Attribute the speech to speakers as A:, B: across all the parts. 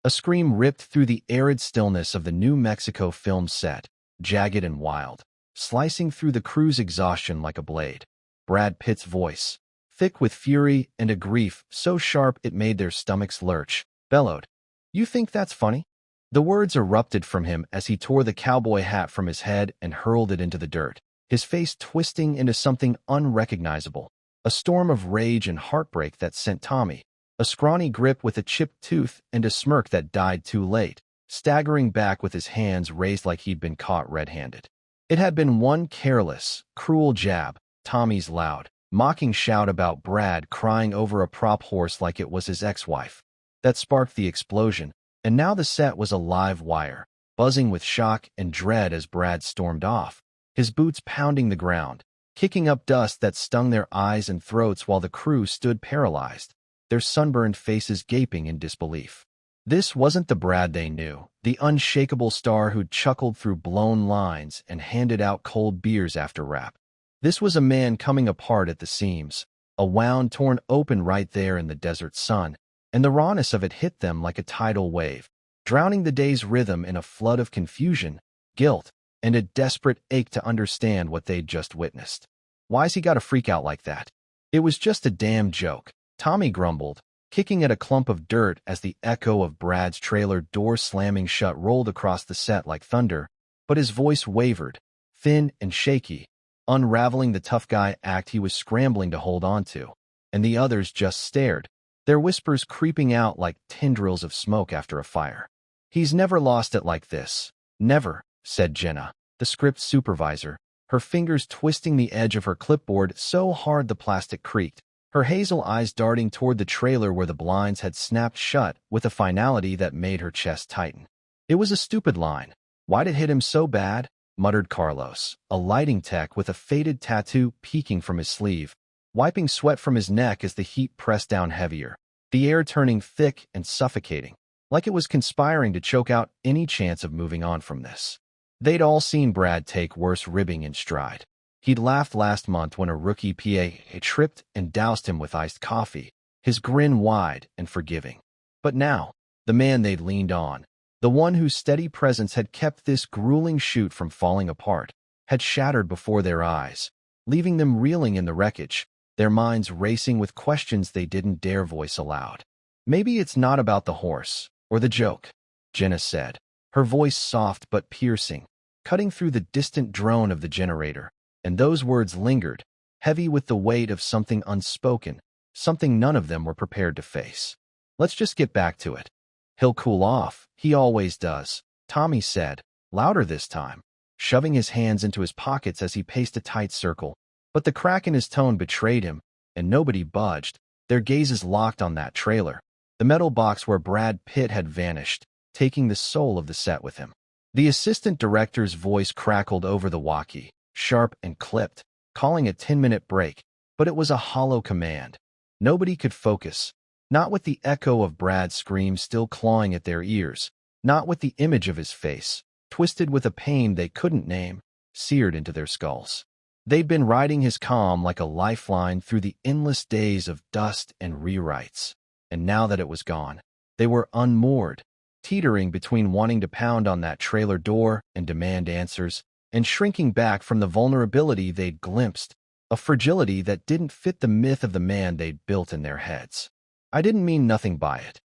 A: A scream ripped through the arid stillness of the New Mexico film set, jagged and wild, slicing through the crew's exhaustion like a blade. Brad Pitt's voice, thick with fury and a grief so sharp it made their stomachs lurch, bellowed, "You think that's funny?" The words erupted from him as he tore the cowboy hat from his head and hurled it into the dirt, his face twisting into something unrecognizable, a storm of rage and heartbreak that sent Tommy, a scrawny grip with a chipped tooth and a smirk that died too late, staggering back with his hands raised like he'd been caught red-handed. It had been one careless, cruel jab, Tommy's loud, mocking shout about Brad crying over a prop horse like it was his ex-wife, that sparked the explosion, and now the set was a live wire, buzzing with shock and dread as Brad stormed off, his boots pounding the ground, kicking up dust that stung their eyes and throats while the crew stood paralyzed, their sunburned faces gaping in disbelief. This wasn't the Brad they knew, the unshakable star who'd chuckled through blown lines and handed out cold beers after rap. This was a man coming apart at the seams, a wound torn open right there in the desert sun, and the rawness of it hit them like a tidal wave, drowning the day's rhythm in a flood of confusion, guilt, and a desperate ache to understand what they'd just witnessed. "Why's he gotta freak out like that? It was just a damn joke," Tommy grumbled, kicking at a clump of dirt as the echo of Brad's trailer door slamming shut rolled across the set like thunder, but his voice wavered, thin and shaky, unraveling the tough guy act he was scrambling to hold on to, and the others just stared, their whispers creeping out like tendrils of smoke after a fire. "He's never lost it like this. Never," said Jenna, the script supervisor, her fingers twisting the edge of her clipboard so hard the plastic creaked, her hazel eyes darting toward the trailer where the blinds had snapped shut with a finality that made her chest tighten. "It was a stupid line. Why'd it hit him so bad?" muttered Carlos, a lighting tech with a faded tattoo peeking from his sleeve, wiping sweat from his neck as the heat pressed down heavier, the air turning thick and suffocating, like it was conspiring to choke out any chance of moving on from this. They'd all seen Brad take worse ribbing in stride. He'd laughed last month when a rookie PA tripped and doused him with iced coffee, his grin wide and forgiving. But now, the man they'd leaned on, the one whose steady presence had kept this grueling shoot from falling apart, had shattered before their eyes, leaving them reeling in the wreckage, their minds racing with questions they didn't dare voice aloud. "Maybe it's not about the horse, or the joke," Jenna said, her voice soft but piercing, cutting through the distant drone of the generator, and those words lingered, heavy with the weight of something unspoken, something none of them were prepared to face. "Let's just get back to it. He'll cool off, he always does," Tommy said, louder this time, shoving his hands into his pockets as he paced a tight circle. But the crack in his tone betrayed him, and nobody budged, their gazes locked on that trailer, the metal box where Brad Pitt had vanished, taking the soul of the set with him. The assistant director's voice crackled over the walkie, sharp and clipped, calling a 10-minute break, but it was a hollow command. Nobody could focus, not with the echo of Brad's scream still clawing at their ears, not with the image of his face, twisted with a pain they couldn't name, seared into their skulls. They'd been riding his calm like a lifeline through the endless days of dust and rewrites, and now that it was gone, they were unmoored, teetering between wanting to pound on that trailer door and demand answers, and shrinking back from the vulnerability they'd glimpsed, a fragility that didn't fit the myth of the man they'd built in their heads. "I didn't mean nothing by it.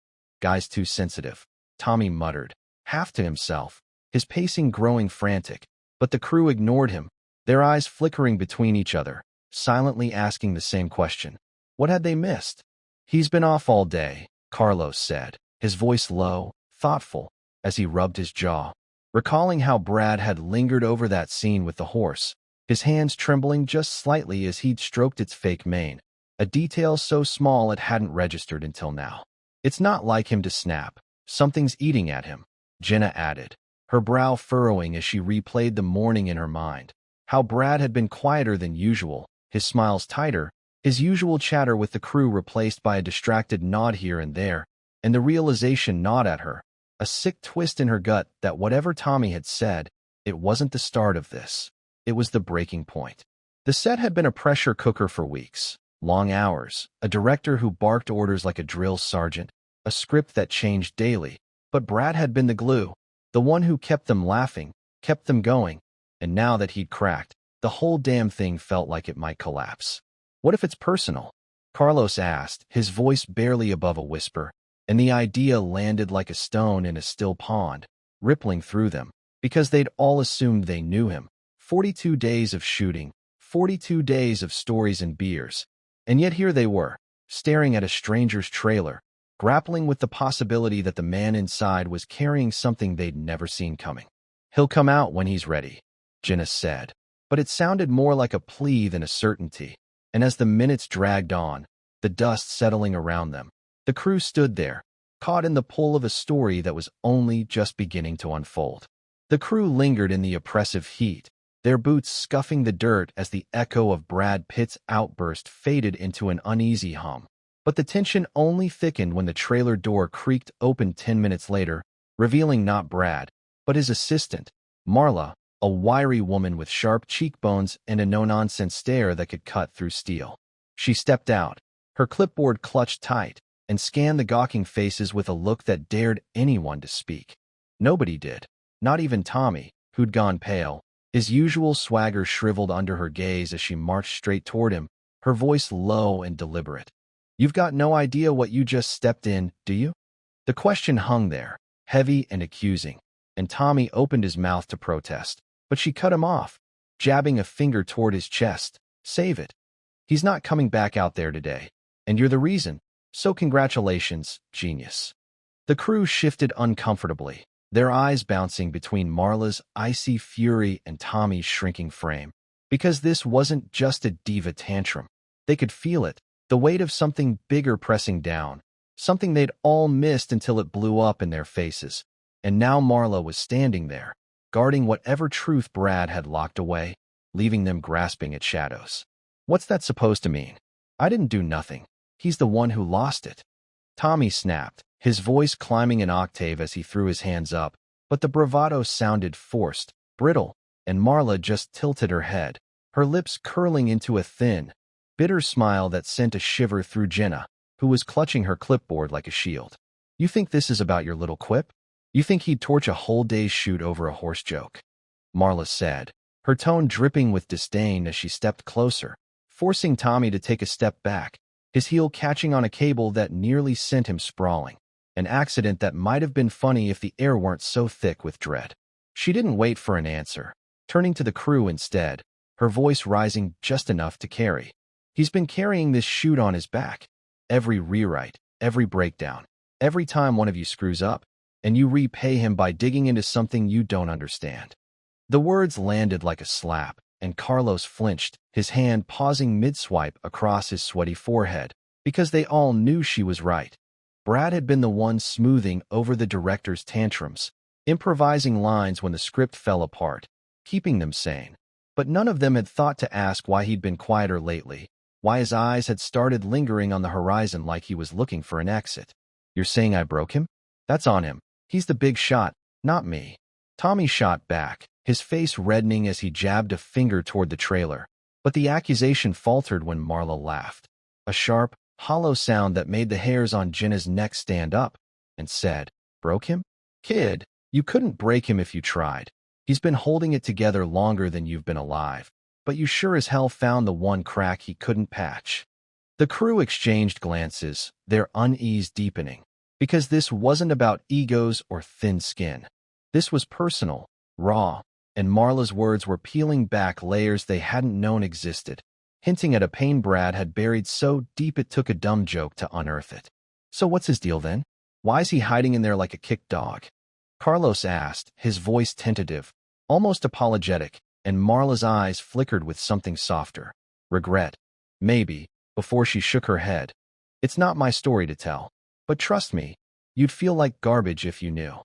A: Guy's too sensitive," Tommy muttered, half to himself, his pacing growing frantic, but the crew ignored him, their eyes flickering between each other, silently asking the same question. What had they missed? "He's been off all day," Carlos said, his voice low, thoughtful, as he rubbed his jaw, recalling how Brad had lingered over that scene with the horse, his hands trembling just slightly as he'd stroked its fake mane, a detail so small it hadn't registered until now. "It's not like him to snap. Something's eating at him," Jenna added, her brow furrowing as she replayed the morning in her mind. How Brad had been quieter than usual, his smiles tighter, his usual chatter with the crew replaced by a distracted nod here and there, and the realization gnawed at her, a sick twist in her gut that whatever Tommy had said, it wasn't the start of this. It was the breaking point. The set had been a pressure cooker for weeks, long hours, a director who barked orders like a drill sergeant, a script that changed daily, But Brad had been the glue, the one who kept them laughing, kept them going, and now that he'd cracked, the whole damn thing felt like it might collapse. What if it's personal? Carlos asked, his voice barely above a whisper, and the idea landed like a stone in a still pond, rippling through them, because they'd all assumed they knew him. 42 days of shooting, 42 days of stories and beers, and yet here they were, staring at a stranger's trailer, grappling with the possibility that the man inside was carrying something they'd never seen coming. "He'll come out when he's ready," Jenna said, but it sounded more like a plea than a certainty, and as the minutes dragged on, the dust settling around them, the crew stood there, caught in the pull of a story that was only just beginning to unfold. The crew lingered in the oppressive heat, their boots scuffing the dirt as the echo of Brad Pitt's outburst faded into an uneasy hum. But the tension only thickened when the trailer door creaked open 10 minutes later, revealing not Brad, but his assistant, Marla, a wiry woman with sharp cheekbones and a no-nonsense stare that could cut through steel. She stepped out, her clipboard clutched tight, and scanned the gawking faces with a look that dared anyone to speak. Nobody did, not even Tommy, who'd gone pale, his usual swagger shriveled under her gaze as she marched straight toward him, her voice low and deliberate. "You've got no idea what you just stepped in, do you?" The question hung there, heavy and accusing, and Tommy opened his mouth to protest, but she cut him off, jabbing a finger toward his chest. "Save it. He's not coming back out there today, and you're the reason, so congratulations, genius." The crew shifted uncomfortably, their eyes bouncing between Marla's icy fury and Tommy's shrinking frame, because this wasn't just a diva tantrum. They could feel it, the weight of something bigger pressing down, something they'd all missed until it blew up in their faces. And now Marla was standing there, guarding whatever truth Brad had locked away, leaving them grasping at shadows. "What's that supposed to mean? I didn't do nothing. He's the one who lost it." Tommy snapped, his voice climbing an octave as he threw his hands up, but the bravado sounded forced, brittle, and Marla just tilted her head, her lips curling into a thin, bitter smile that sent a shiver through Jenna, who was clutching her clipboard like a shield. "You think this is about your little quip? You think he'd torch a whole day's shoot over a horse joke?" Marla said, her tone dripping with disdain as she stepped closer, forcing Tommy to take a step back, his heel catching on a cable that nearly sent him sprawling, an accident that might have been funny if the air weren't so thick with dread. She didn't wait for an answer, turning to the crew instead, her voice rising just enough to carry. "He's been carrying this shoot on his back. Every rewrite, every breakdown, every time one of you screws up, and you repay him by digging into something you don't understand." The words landed like a slap, and Carlos flinched, his hand pausing mid-swipe across his sweaty forehead, because they all knew she was right. Brad had been the one smoothing over the director's tantrums, improvising lines when the script fell apart, keeping them sane. But none of them had thought to ask why he'd been quieter lately, why his eyes had started lingering on the horizon like he was looking for an exit. "You're saying I broke him? That's on him. He's the big shot, not me." Tommy shot back, his face reddening as he jabbed a finger toward the trailer, but the accusation faltered when Marla laughed, a sharp, hollow sound that made the hairs on Jenna's neck stand up, and said, "Broke him? Kid, you couldn't break him if you tried. He's been holding it together longer than you've been alive, but you sure as hell found the one crack he couldn't patch." The crew exchanged glances, their unease deepening, because this wasn't about egos or thin skin. This was personal, raw, and Marla's words were peeling back layers they hadn't known existed, hinting at a pain Brad had buried so deep it took a dumb joke to unearth it. "So what's his deal then? Why's he hiding in there like a kicked dog?" Carlos asked, his voice tentative, almost apologetic, and Marla's eyes flickered with something softer. Regret, maybe, before she shook her head. "It's not my story to tell, but trust me, you'd feel like garbage if you knew."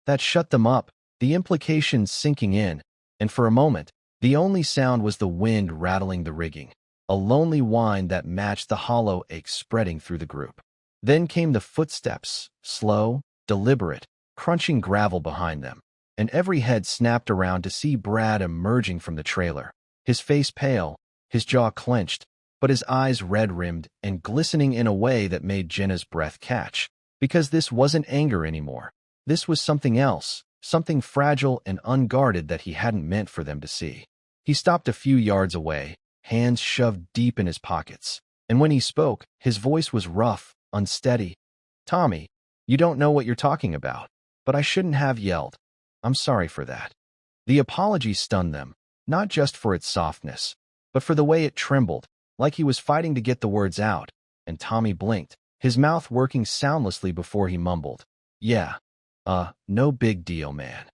A: That shut them up, the implications sinking in, and for a moment, the only sound was the wind rattling the rigging, a lonely whine that matched the hollow ache spreading through the group. Then came the footsteps, slow, deliberate, crunching gravel behind them, and every head snapped around to see Brad emerging from the trailer, his face pale, his jaw clenched, but his eyes red-rimmed and glistening in a way that made Jenna's breath catch, because this wasn't anger anymore. This was something else, something fragile and unguarded that he hadn't meant for them to see. He stopped a few yards away, hands shoved deep in his pockets. And when he spoke, his voice was rough, unsteady. "Tommy, you don't know what you're talking about, but I shouldn't have yelled. I'm sorry for that." The apology stunned them, not just for its softness, but for the way it trembled, like he was fighting to get the words out, and Tommy blinked, his mouth working soundlessly before he mumbled, "Yeah, no big deal, man."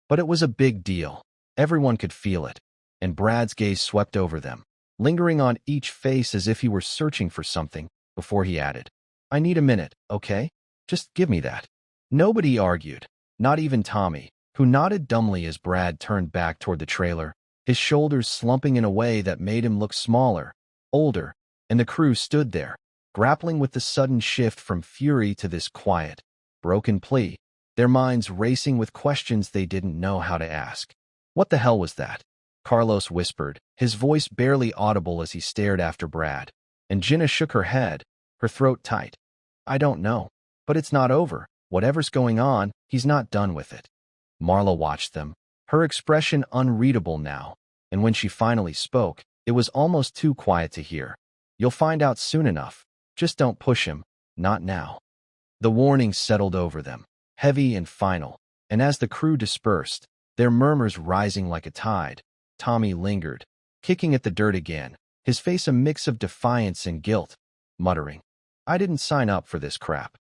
A: But it was a big deal. Everyone could feel it, and Brad's gaze swept over them, lingering on each face as if he were searching for something, before he added, "I need a minute, okay? Just give me that." Nobody argued, not even Tommy, who nodded dumbly as Brad turned back toward the trailer, his shoulders slumping in a way that made him look smaller, older, and the crew stood there, grappling with the sudden shift from fury to this quiet, broken plea, their minds racing with questions they didn't know how to ask. "What the hell was that?" Carlos whispered, his voice barely audible as he stared after Brad, and Jenna shook her head, her throat tight. "I don't know, but it's not over. Whatever's going on, he's not done with it." Marla watched them, her expression unreadable now, and when she finally spoke, it was almost too quiet to hear. "You'll find out soon enough. Just don't push him, not now." The warning settled over them, heavy and final, and as the crew dispersed, their murmurs rising like a tide, Tommy lingered, kicking at the dirt again, his face a mix of defiance and guilt, muttering, "I didn't sign up for this crap."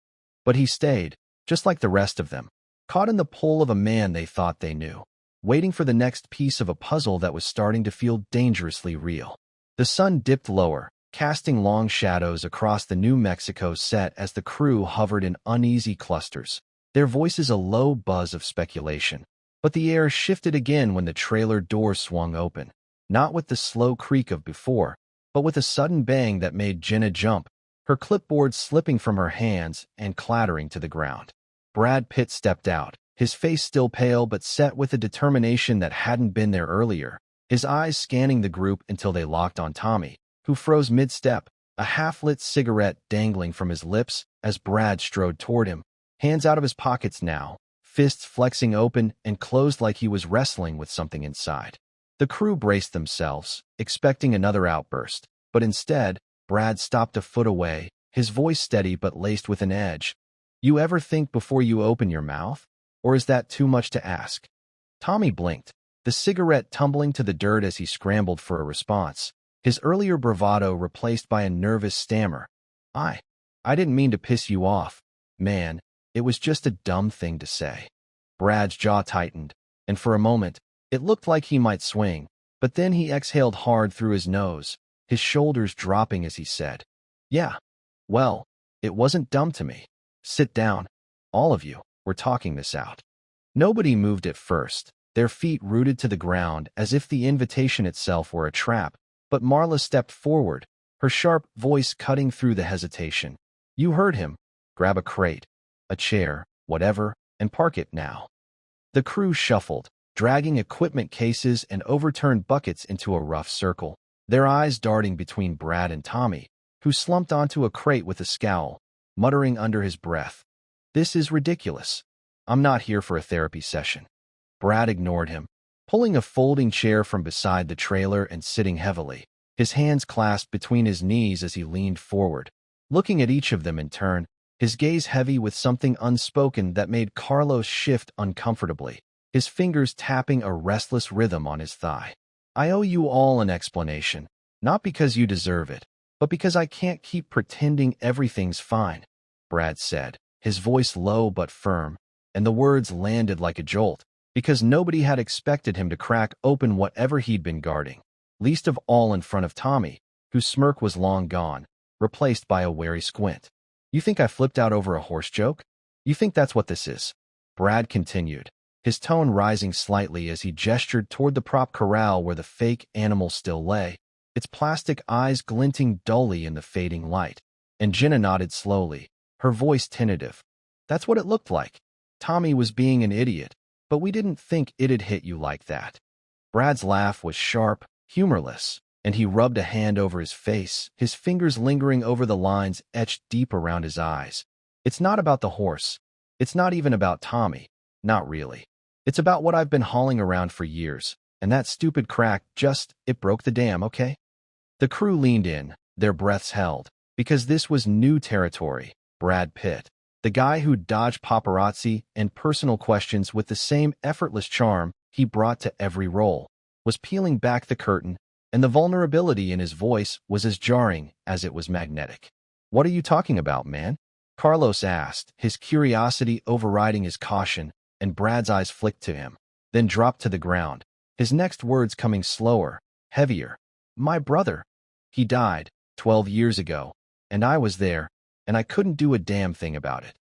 A: But he stayed, just like the rest of them, caught in the pull of a man they thought they knew, waiting for the next piece of a puzzle that was starting to feel dangerously real. The sun dipped lower, casting long shadows across the New Mexico set as the crew hovered in uneasy clusters, their voices a low buzz of speculation. But the air shifted again when the trailer door swung open, not with the slow creak of before, but with a sudden bang that made Jenna jump, her clipboard slipping from her hands and clattering to the ground. Brad Pitt stepped out, his face still pale but set with a determination that hadn't been there earlier, his eyes scanning the group until they locked on Tommy, who froze mid-step, a half-lit cigarette dangling from his lips as Brad strode toward him, hands out of his pockets now, fists flexing open and closed like he was wrestling with something inside. The crew braced themselves, expecting another outburst, but instead, Brad stopped a foot away, his voice steady but laced with an edge. "You ever think before you open your mouth? Or is that too much to ask?" Tommy blinked, the cigarette tumbling to the dirt as he scrambled for a response, his earlier bravado replaced by a nervous stammer. I didn't mean to piss you off, man. It was just a dumb thing to say." Brad's jaw tightened, and for a moment, it looked like he might swing, but then he exhaled hard through his nose, his shoulders dropping as he said, "Yeah, well, it wasn't dumb to me. Sit down. All of you, we're talking this out." Nobody moved at first, their feet rooted to the ground as if the invitation itself were a trap, but Marla stepped forward, her sharp voice cutting through the hesitation. "You heard him. Grab a crate, a chair, whatever, and park it now." The crew shuffled, dragging equipment cases and overturned buckets into a rough circle, their eyes darting between Brad and Tommy, who slumped onto a crate with a scowl, muttering under his breath, "This is ridiculous. I'm not here for a therapy session." Brad ignored him, pulling a folding chair from beside the trailer and sitting heavily, his hands clasped between his knees as he leaned forward, looking at each of them in turn, his gaze heavy with something unspoken that made Carlos shift uncomfortably, his fingers tapping a restless rhythm on his thigh. "I owe you all an explanation, not because you deserve it, but because I can't keep pretending everything's fine," Brad said, his voice low but firm, and the words landed like a jolt, because nobody had expected him to crack open whatever he'd been guarding, least of all in front of Tommy, whose smirk was long gone, replaced by a wary squint. "You think I flipped out over a horse joke? You think that's what this is?" Brad continued, his tone rising slightly as he gestured toward the prop corral where the fake animal still lay, its plastic eyes glinting dully in the fading light. And Jenna nodded slowly, her voice tentative. "That's what it looked like. Tommy was being an idiot, but we didn't think it'd hit you like that." Brad's laugh was sharp, humorless, and he rubbed a hand over his face, his fingers lingering over the lines etched deep around his eyes. "It's not about the horse. It's not even about Tommy. Not really. It's about what I've been hauling around for years, and that stupid crack it broke the dam, okay? The crew leaned in, their breaths held, because this was new territory. Brad Pitt, the guy who dodged paparazzi and personal questions with the same effortless charm he brought to every role, was peeling back the curtain, and the vulnerability in his voice was as jarring as it was magnetic. "What are you talking about, man?" Carlos asked, his curiosity overriding his caution, and Brad's eyes flicked to him, then dropped to the ground, his next words coming slower, heavier. "My brother. He died 12 years ago, and I was there, and I couldn't do a damn thing about it."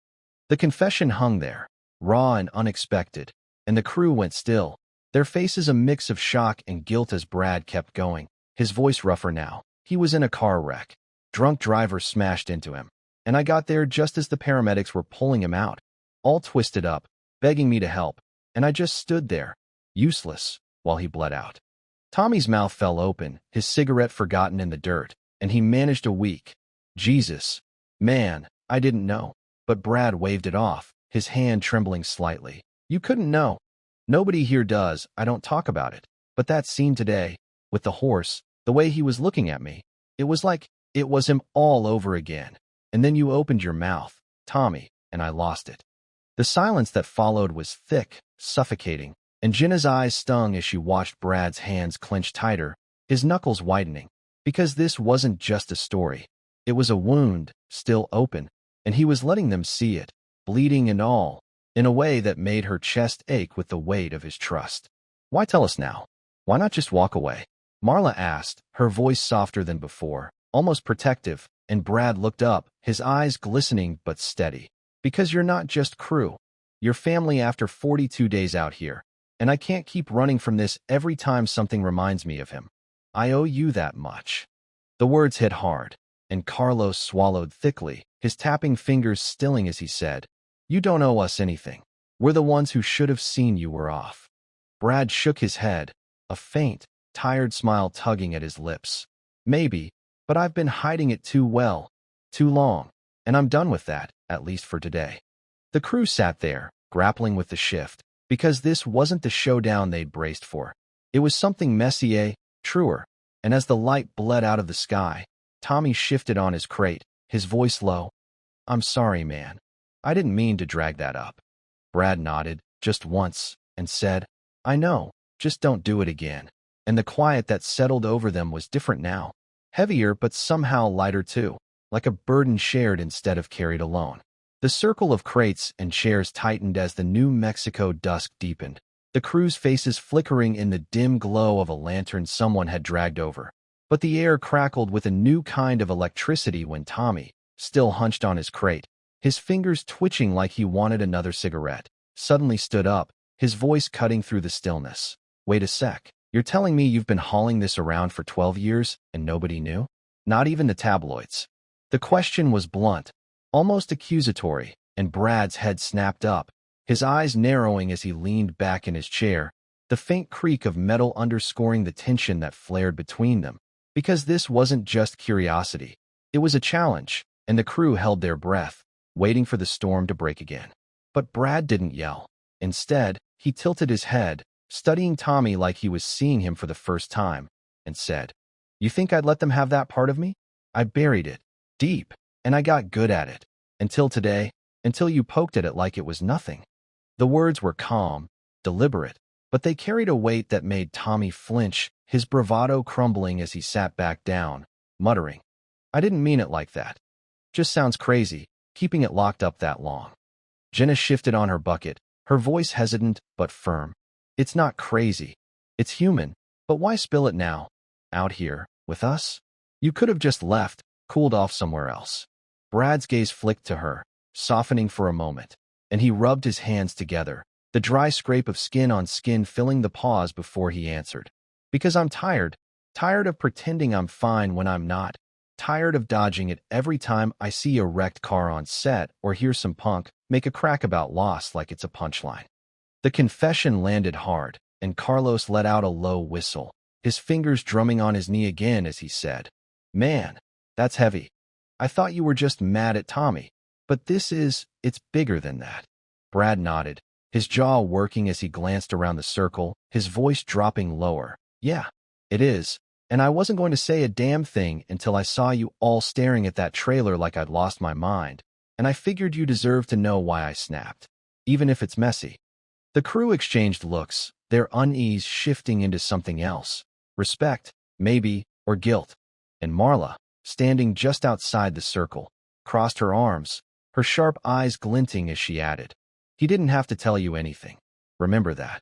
A: The confession hung there, raw and unexpected, and the crew went still, their faces a mix of shock and guilt as Brad kept going, his voice rougher now. "He was in a car wreck. Drunk driver smashed into him, and I got there just as the paramedics were pulling him out, all twisted up, begging me to help, and I just stood there, useless, while he bled out." Tommy's mouth fell open, his cigarette forgotten in the dirt, and he managed a weak, "Jesus, man, I didn't know." But Brad waved it off, his hand trembling slightly. "You couldn't know. Nobody here does. I don't talk about it. But that scene today, with the horse, the way he was looking at me, it was like it was him all over again. And then you opened your mouth, Tommy, and I lost it." The silence that followed was thick, suffocating, and Jenna's eyes stung as she watched Brad's hands clench tighter, his knuckles widening, because this wasn't just a story. It was a wound, still open, and he was letting them see it, bleeding and all, in a way that made her chest ache with the weight of his trust. "Why tell us now? Why not just walk away?" Marla asked, her voice softer than before, almost protective, and Brad looked up, his eyes glistening but steady. "Because you're not just crew. You're family after 42 days out here, and I can't keep running from this every time something reminds me of him. I owe you that much." The words hit hard, and Carlos swallowed thickly, his tapping fingers stilling as he said, "You don't owe us anything. We're the ones who should have seen you were off." Brad shook his head, a faint, tired smile tugging at his lips. "Maybe, but I've been hiding it too well, too long, and I'm done with that, at least for today." The crew sat there, grappling with the shift, because this wasn't the showdown they'd braced for. It was something messier, truer, and as the light bled out of the sky, Tommy shifted on his crate, his voice low. "I'm sorry, man. I didn't mean to drag that up." Brad nodded, just once, and said, "I know, just don't do it again." And the quiet that settled over them was different now. Heavier but somehow lighter too, like a burden shared instead of carried alone. The circle of crates and chairs tightened as the New Mexico dusk deepened, the crew's faces flickering in the dim glow of a lantern someone had dragged over. But the air crackled with a new kind of electricity when Tommy, still hunched on his crate, his fingers twitching like he wanted another cigarette, suddenly stood up, his voice cutting through the stillness. "Wait a sec. You're telling me you've been hauling this around for 12 years and nobody knew? Not even the tabloids?" The question was blunt, almost accusatory, and Brad's head snapped up, his eyes narrowing as he leaned back in his chair, the faint creak of metal underscoring the tension that flared between them. Because this wasn't just curiosity. It was a challenge, and the crew held their breath, waiting for the storm to break again. But Brad didn't yell. Instead, he tilted his head, studying Tommy like he was seeing him for the first time, and said, "You think I'd let them have that part of me? I buried it, deep, and I got good at it. Until today, until you poked at it like it was nothing." The words were calm, deliberate, but they carried a weight that made Tommy flinch, his bravado crumbling as he sat back down, muttering, "I didn't mean it like that. Just sounds crazy, keeping it locked up that long." Jenna shifted on her bucket, her voice hesitant but firm. "It's not crazy. It's human, but why spill it now? Out here, with us? You could have just left, cooled off somewhere else." Brad's gaze flicked to her, softening for a moment, and he rubbed his hands together, the dry scrape of skin on skin filling the pause before he answered. "Because I'm tired of pretending I'm fine when I'm not, tired of dodging it every time I see a wrecked car on set or hear some punk make a crack about loss like it's a punchline." The confession landed hard, and Carlos let out a low whistle, his fingers drumming on his knee again as he said, "Man, that's heavy. I thought you were just mad at Tommy, but it's bigger than that." Brad nodded, his jaw working as he glanced around the circle, his voice dropping lower. Yeah, it is. And I wasn't going to say a damn thing until I saw you all staring at that trailer like I'd lost my mind, and I figured you deserved to know why I snapped, even if it's messy. The crew exchanged looks, their unease shifting into something else. Respect, maybe, or guilt. And Marla, standing just outside the circle, crossed her arms, her sharp eyes glinting as she added, "He didn't have to tell you anything. Remember that."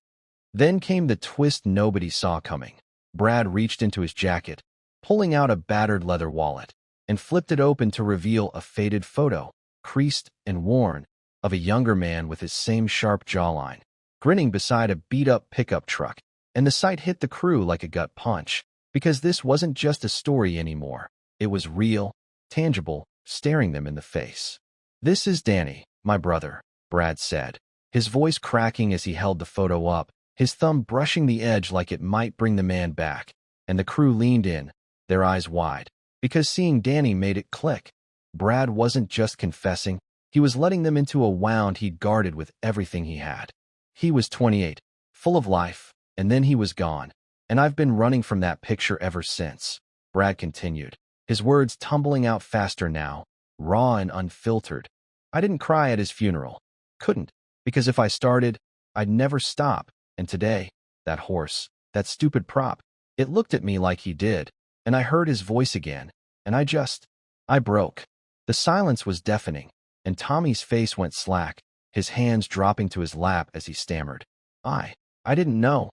A: Then came the twist nobody saw coming. Brad reached into his jacket, pulling out a battered leather wallet, and flipped it open to reveal a faded photo, creased and worn, of a younger man with his same sharp jawline, grinning beside a beat-up pickup truck. And the sight hit the crew like a gut punch, because this wasn't just a story anymore. It was real, tangible, staring them in the face. "This is Danny, my brother," Brad said, his voice cracking as he held the photo up, his thumb brushing the edge like it might bring the man back. And the crew leaned in, their eyes wide, because seeing Danny made it click. Brad wasn't just confessing, he was letting them into a wound he'd guarded with everything he had. He was 28, full of life, and then he was gone. And I've been running from that picture ever since, Brad continued, his words tumbling out faster now, raw and unfiltered. I didn't cry at his funeral. Couldn't, because if I started, I'd never stop. And today, that horse, that stupid prop, it looked at me like he did, and I heard his voice again, and I broke. The silence was deafening, and Tommy's face went slack, his hands dropping to his lap as he stammered. I didn't know.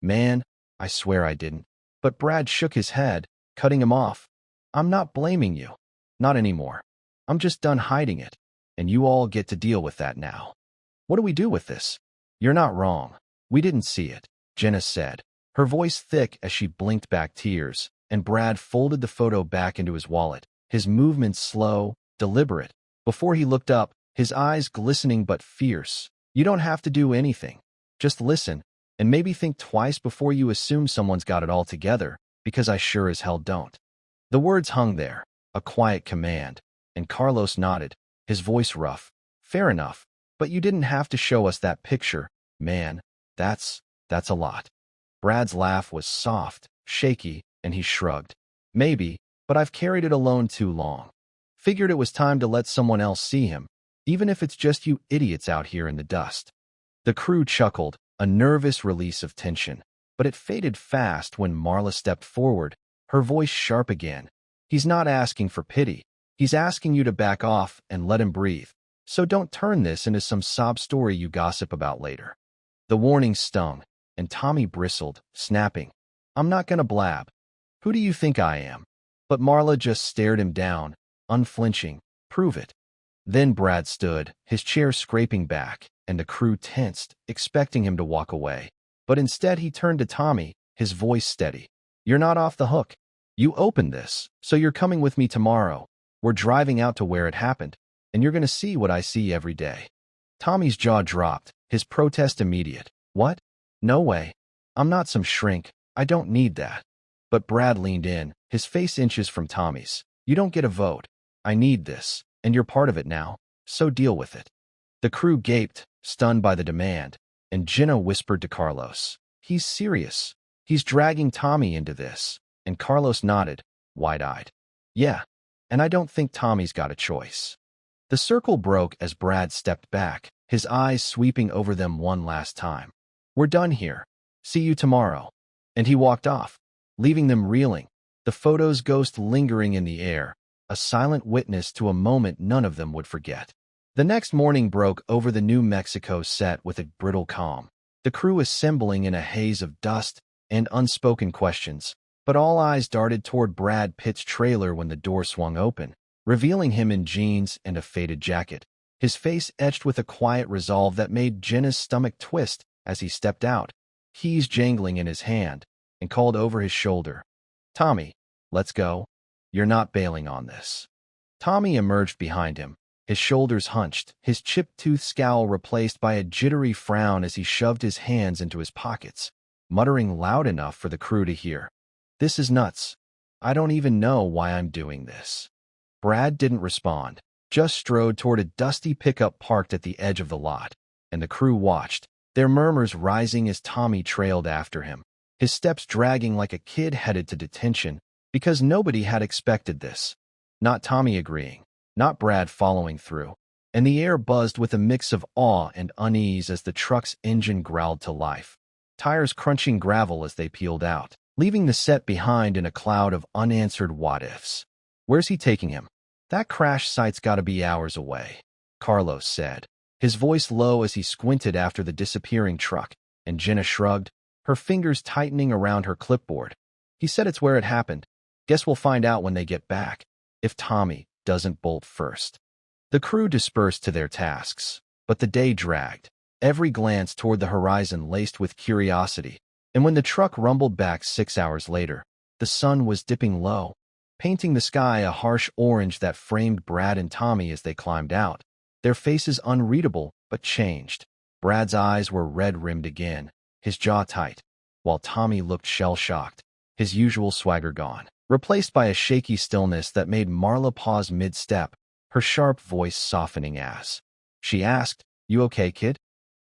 A: Man, I swear I didn't. But Brad shook his head, cutting him off. I'm not blaming you. Not anymore. I'm just done hiding it, and you all get to deal with that now. What do we do with this? You're not wrong. We didn't see it, Jenna said, her voice thick as she blinked back tears, and Brad folded the photo back into his wallet, his movements slow, deliberate. Before he looked up, his eyes glistening but fierce. You don't have to do anything. Just listen, and maybe think twice before you assume someone's got it all together, because I sure as hell don't. The words hung there, a quiet command, and Carlos nodded, his voice rough. Fair enough, but you didn't have to show us that picture, man. That's a lot. Brad's laugh was soft, shaky, and he shrugged. Maybe, but I've carried it alone too long. Figured it was time to let someone else see him, even if it's just you idiots out here in the dust. The crew chuckled, a nervous release of tension, but it faded fast when Marla stepped forward, her voice sharp again. He's not asking for pity. He's asking you to back off and let him breathe. So don't turn this into some sob story you gossip about later. The warning stung, and Tommy bristled, snapping, I'm not gonna blab. Who do you think I am? But Marla just stared him down, unflinching. Prove it. Then Brad stood, his chair scraping back, and the crew tensed, expecting him to walk away. But instead he turned to Tommy, his voice steady. You're not off the hook. You opened this, so you're coming with me tomorrow. We're driving out to where it happened, and you're gonna see what I see every day. Tommy's jaw dropped, his protest immediate. What? No way. I'm not some shrink. I don't need that. But Brad leaned in, his face inches from Tommy's. You don't get a vote. I need this, and you're part of it now, so deal with it. The crew gaped, stunned by the demand, and Jenna whispered to Carlos, He's serious. He's dragging Tommy into this. And Carlos nodded, wide-eyed. Yeah, and I don't think Tommy's got a choice. The circle broke as Brad stepped back, his eyes sweeping over them one last time. We're done here. See you tomorrow. And he walked off, leaving them reeling, the photo's ghost lingering in the air, a silent witness to a moment none of them would forget. The next morning broke over the New Mexico set with a brittle calm, the crew assembling in a haze of dust and unspoken questions, but all eyes darted toward Brad Pitt's trailer when the door swung open, revealing him in jeans and a faded jacket, his face etched with a quiet resolve that made Jenna's stomach twist as he stepped out, keys jangling in his hand, and called over his shoulder, Tommy, let's go. You're not bailing on this. Tommy emerged behind him, his shoulders hunched, his chipped tooth scowl replaced by a jittery frown as he shoved his hands into his pockets, muttering loud enough for the crew to hear. This is nuts. I don't even know why I'm doing this. Brad didn't respond, just strode toward a dusty pickup parked at the edge of the lot. and the crew watched, their murmurs rising as Tommy trailed after him, his steps dragging like a kid headed to detention, because nobody had expected this. Not Tommy agreeing, not Brad following through, and the air buzzed with a mix of awe and unease as the truck's engine growled to life, tires crunching gravel as they peeled out, leaving the set behind in a cloud of unanswered what-ifs. Where's he taking him? That crash site's gotta be hours away, Carlos said, his voice low as he squinted after the disappearing truck, and Jenna shrugged, her fingers tightening around her clipboard. He said it's where it happened. Guess we'll find out when they get back, if Tommy doesn't bolt first. The crew dispersed to their tasks, but the day dragged, every glance toward the horizon laced with curiosity, and when the truck rumbled back 6 hours later, the sun was dipping low, painting the sky a harsh orange that framed Brad and Tommy as they climbed out, their faces unreadable but changed. Brad's eyes were red-rimmed again, his jaw tight, while Tommy looked shell-shocked, his usual swagger gone, replaced by a shaky stillness that made Marla pause mid-step, her sharp voice softening as she asked, "You okay, kid?"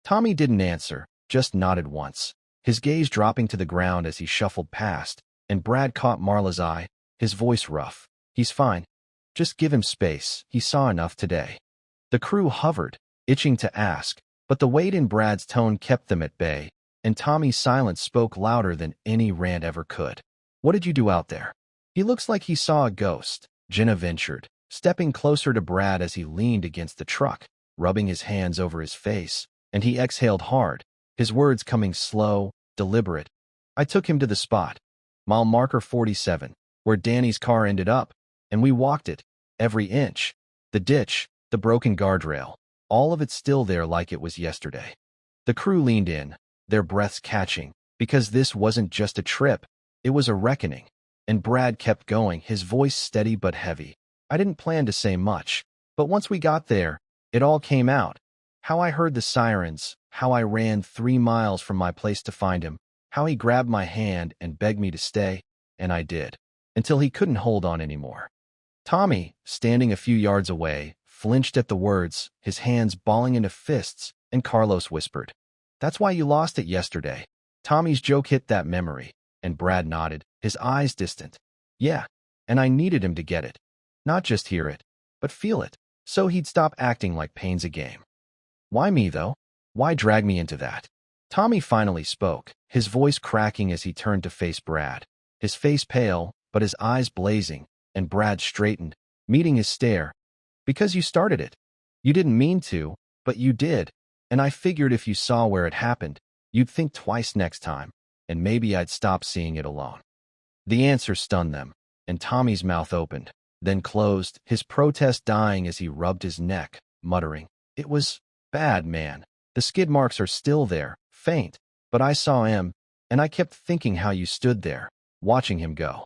A: Tommy didn't answer, just nodded once, his gaze dropping to the ground as he shuffled past, and Brad caught Marla's eye, his voice rough. "He's fine. Just give him space. He saw enough today." The crew hovered, itching to ask, but the weight in Brad's tone kept them at bay, and Tommy's silence spoke louder than any rant ever could. "What did you do out there?" "He looks like he saw a ghost," Jenna ventured, stepping closer to Brad as he leaned against the truck, rubbing his hands over his face, and he exhaled hard, his words coming slow, deliberate. "I took him to the spot, mile marker 47, where Danny's car ended up, and we walked it, every inch. The ditch, the broken guardrail, all of it still there like it was yesterday." The crew leaned in, their breaths catching, because this wasn't just a trip, it was a reckoning. And Brad kept going, his voice steady but heavy. "I didn't plan to say much, but once we got there, it all came out. How I heard the sirens, how I ran 3 miles from my place to find him, how he grabbed my hand and begged me to stay, and I did, until he couldn't hold on anymore." Tommy, standing a few yards away, flinched at the words, his hands balling into fists, and Carlos whispered, "That's why you lost it yesterday." Tommy's joke hit that memory, and Brad nodded, his eyes distant. "Yeah, and I needed him to get it. Not just hear it, but feel it, so he'd stop acting like pain's a game." "Why me, though? Why drag me into that?" Tommy finally spoke, his voice cracking as he turned to face Brad, his face pale, but his eyes blazing, and Brad straightened, meeting his stare. "Because you started it. You didn't mean to, but you did, and I figured if you saw where it happened, you'd think twice next time, and maybe I'd stop seeing it alone." The answer stunned them, and Tommy's mouth opened, then closed, his protest dying as he rubbed his neck, muttering, "It was bad, man. The skid marks are still there, faint, but I saw him, and I kept thinking how you stood there, watching him go."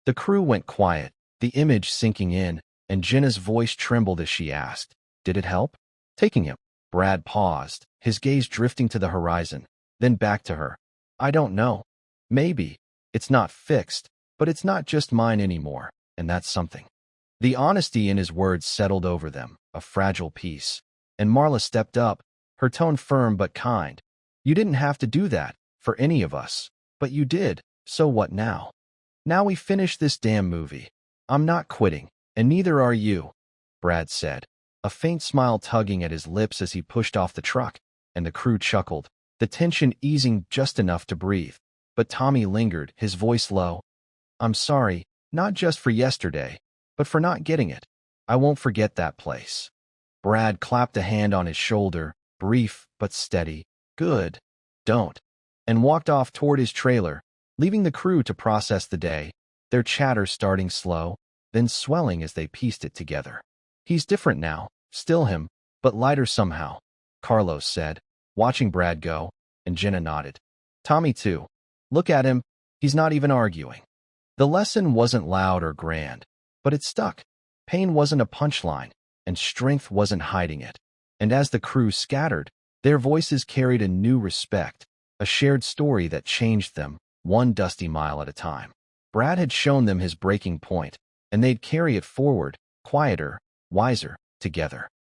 A: The crew went quiet, the image sinking in, and Jenna's voice trembled as she asked, "Did it help?" "Taking him?" Brad paused, his gaze drifting to the horizon, then back to her. "I don't know. Maybe. It's not fixed, but it's not just mine anymore, and that's something." The honesty in his words settled over them, a fragile peace, and Marla stepped up, her tone firm but kind. "You didn't have to do that, for any of us, but you did, so what now? Now we finish this damn movie. I'm not quitting, and neither are you," Brad said, a faint smile tugging at his lips as he pushed off the truck, and the crew chuckled, the tension easing just enough to breathe. But Tommy lingered, his voice low. "I'm sorry, not just for yesterday, but for not getting it. I won't forget that place." Brad clapped a hand on his shoulder, brief but steady. "Good. Don't," and walked off toward his trailer, leaving the crew to process the day, their chatter starting slow, then swelling as they pieced it together. "He's different now, still him, but lighter somehow," Carlos said, watching Brad go, and Jenna nodded. "Tommy too. Look at him, he's not even arguing." The lesson wasn't loud or grand, but it stuck. Pain wasn't a punchline, and strength wasn't hiding it. And as the crew scattered, their voices carried a new respect, a shared story that changed them, one dusty mile at a time. Brad had shown them his breaking point, and they'd carry it forward, quieter, wiser, together.